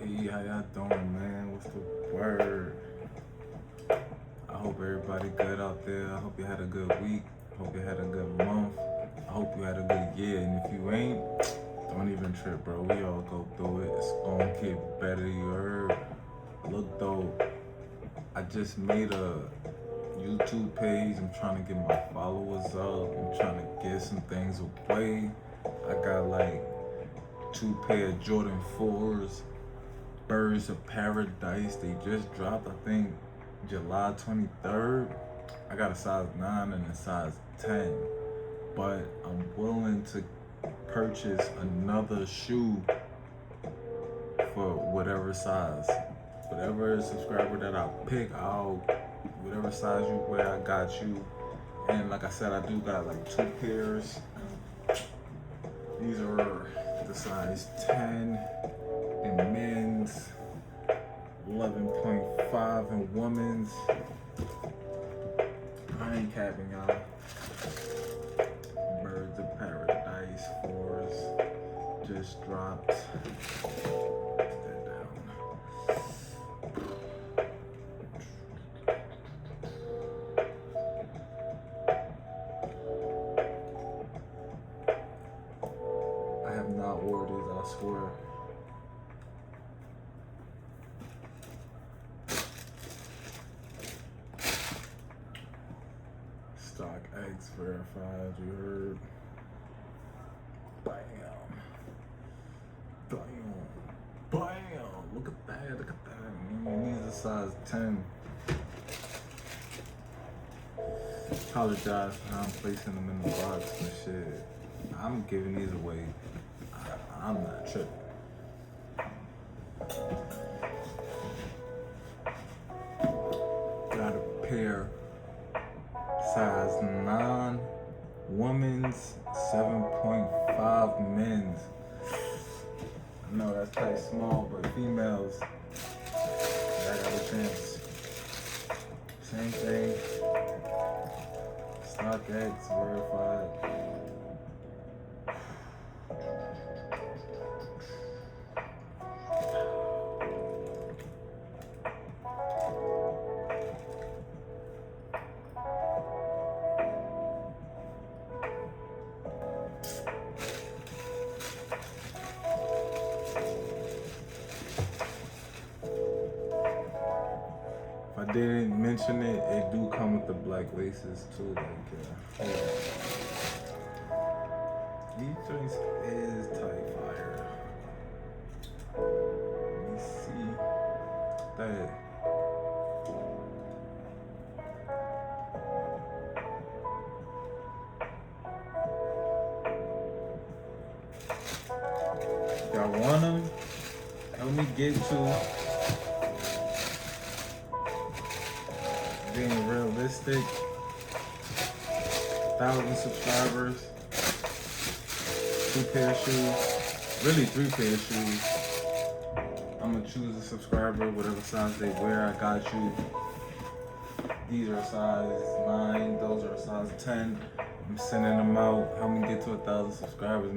Hey, how y'all doing, man? What's the word? I hope everybody good out there. I hope you had a good week. I hope you had a good month. I hope you had a good year. And if you ain't, don't even trip, bro. We all go through it. It's gonna get better, you heard? Look, though, I just made a YouTube page. I'm trying to get my followers up. I'm trying to get some things away. I got like 2 pair of Jordan 4's. Birds of Paradise. They just dropped, I think, July 23rd. I got a size 9 and a size 10. But I'm willing to purchase another shoe for whatever size. Whatever subscriber that I pick out, whatever size you wear, I got you. And like I said, I do got like 2 pairs. These are the size 10 in men's, 11.5 in women's. I ain't capping, y'all. Birds of Paradise 4's just dropped. Put that down. I have not ordered these, I swear. Stock X verified, you heard? Bam. Bam. Bam. Look at that, look at that. These are size 10. Apologize for how I'm placing them in the box and shit. I'm giving these away. I'm not tripping. Got a pair size 9 women's, 7.5 men's. I know that's probably small, but females, I got a chance. Same thing. StockX verified. If I didn't mention it, it do come with the black laces too. Like, these joints is tight fire. Let me see that. Y'all want them? Help me get to being realistic. 1,000 subscribers, 2 pair of shoes, really 3 pair of shoes. I'm gonna choose a subscriber, whatever size they wear, I got you. These are size 9, those are size 10. I'm sending them out. Help me get to 1,000 subscribers.